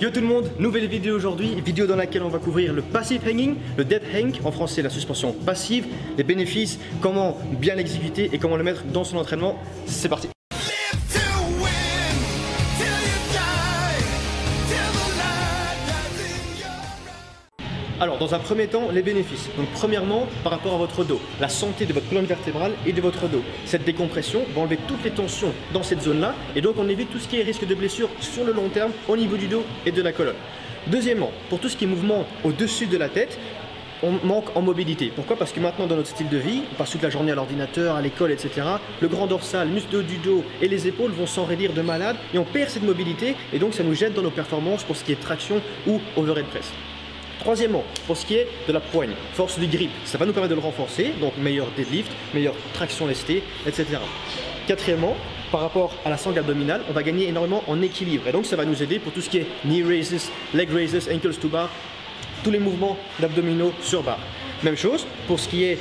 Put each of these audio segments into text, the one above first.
Yo tout le monde, nouvelle vidéo aujourd'hui, vidéo dans laquelle on va couvrir le passive hanging, le dead hang, en français la suspension passive, les bénéfices, comment bien l'exécuter et comment le mettre dans son entraînement. C'est parti. Alors, dans un premier temps, les bénéfices. Donc, premièrement, par rapport à votre dos, la santé de votre colonne vertébrale et de votre dos. Cette décompression va enlever toutes les tensions dans cette zone-là et donc on évite tout ce qui est risque de blessure sur le long terme au niveau du dos et de la colonne. Deuxièmement, pour tout ce qui est mouvement au-dessus de la tête, on manque en mobilité. Pourquoi? Parce que maintenant, dans notre style de vie, on passe toute la journée à l'ordinateur, à l'école, etc. Le grand dorsal, le muscle du dos et les épaules vont s'enraidir de malade et on perd cette mobilité et donc ça nous gêne dans nos performances pour ce qui est traction ou overhead press. Troisièmement, pour ce qui est de la poigne, force du grip, ça va nous permettre de le renforcer, donc meilleur deadlift, meilleure traction lestée, etc. Quatrièmement, par rapport à la sangle abdominale, on va gagner énormément en équilibre et donc ça va nous aider pour tout ce qui est knee raises, leg raises, ankles to bar, tous les mouvements d'abdominaux sur barre. Même chose pour ce qui est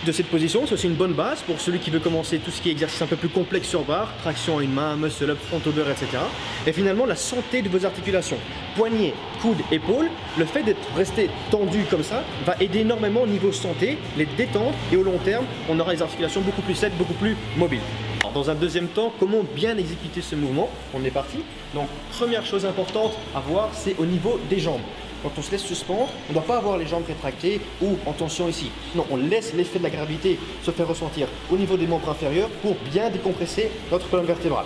de cette position, c'est aussi une bonne base pour celui qui veut commencer tout ce qui est exercice un peu plus complexe sur barre, traction à une main, muscle up, front over, etc. Et finalement, la santé de vos articulations, poignets, coudes, épaules, le fait d'être resté tendu comme ça va aider énormément au niveau santé, les détendre et au long terme, on aura les articulations beaucoup plus saines, beaucoup plus mobiles. Alors, dans un deuxième temps, comment bien exécuter ce mouvement? On est parti. Donc, première chose importante à voir, c'est au niveau des jambes. Quand on se laisse suspendre, on ne doit pas avoir les jambes rétractées ou en tension ici. Non, on laisse l'effet de la gravité se faire ressentir au niveau des membres inférieurs pour bien décompresser notre colonne vertébrale.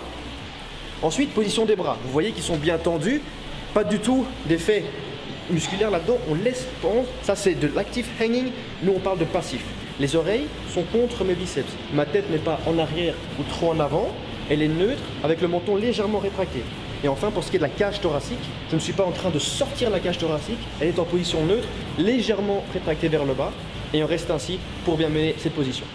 Ensuite, position des bras. Vous voyez qu'ils sont bien tendus, pas du tout d'effet musculaire là-dedans. On laisse pendre. Ça, c'est de l'active hanging. Nous, on parle de passif. Les oreilles sont contre mes biceps. Ma tête n'est pas en arrière ou trop en avant. Elle est neutre avec le menton légèrement rétracté. Et enfin, pour ce qui est de la cage thoracique, je ne suis pas en train de sortir la cage thoracique, elle est en position neutre, légèrement rétractée vers le bas, et on reste ainsi pour bien mener cette position.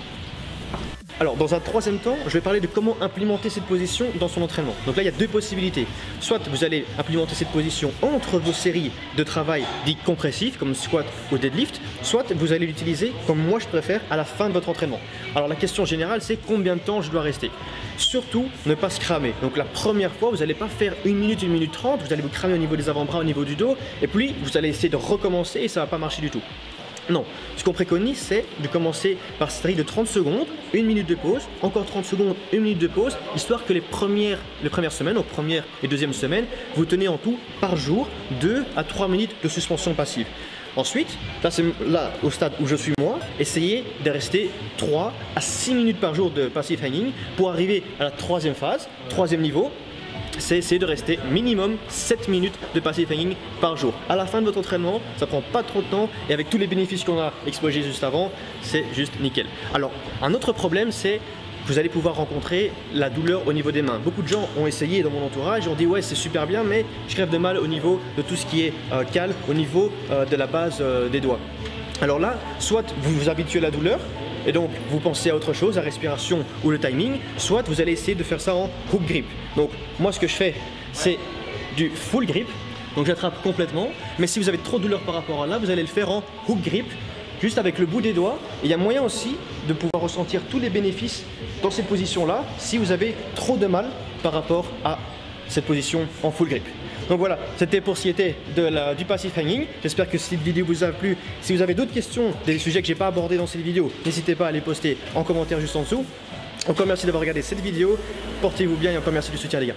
Alors, dans un troisième temps, je vais parler de comment implémenter cette position dans son entraînement. Donc là, il y a deux possibilités. Soit vous allez implémenter cette position entre vos séries de travail dits compressifs, comme squat ou deadlift, soit vous allez l'utiliser, comme moi je préfère, à la fin de votre entraînement. Alors la question générale, c'est combien de temps je dois rester. Surtout, ne pas se cramer. Donc la première fois, vous n'allez pas faire 1 minute 30, vous allez vous cramer au niveau des avant-bras, au niveau du dos, et puis vous allez essayer de recommencer et ça ne va pas marcher du tout. Non, ce qu'on préconise, c'est de commencer par cette série de 30 secondes, 1 minute de pause, encore 30 secondes, 1 minute de pause, histoire que les premières semaines, donc première et deuxième semaine, vous tenez en tout par jour 2 à 3 minutes de suspension passive. Ensuite, là au stade où je suis moi, essayez de rester 3 à 6 minutes par jour de passive hanging pour arriver à la troisième phase, troisième niveau. C'est essayer de rester minimum 7 minutes de passive hanging par jour. À la fin de votre entraînement, ça prend pas trop de temps et avec tous les bénéfices qu'on a exposés juste avant, c'est juste nickel. Alors, un autre problème, c'est que vous allez pouvoir rencontrer la douleur au niveau des mains. Beaucoup de gens ont essayé dans mon entourage, ils ont dit ouais c'est super bien mais je crève de mal au niveau de tout ce qui est cal, au niveau de la base des doigts. Alors là, soit vous vous habituez à la douleur, et donc vous pensez à autre chose, la respiration ou le timing, soit vous allez essayer de faire ça en hook grip. Donc moi ce que je fais, c'est du full grip, donc j'attrape complètement, mais si vous avez trop de douleur par rapport à là, vous allez le faire en hook grip, juste avec le bout des doigts. Et il y a moyen aussi de pouvoir ressentir tous les bénéfices dans cette position-là, si vous avez trop de mal par rapport à cette position en full grip. Donc voilà, c'était pour ce qui était du passive hanging. J'espère que cette vidéo vous a plu. Si vous avez d'autres questions, des sujets que je n'ai pas abordés dans cette vidéo, n'hésitez pas à les poster en commentaire juste en dessous. Encore merci d'avoir regardé cette vidéo. Portez-vous bien et encore merci du soutien les gars.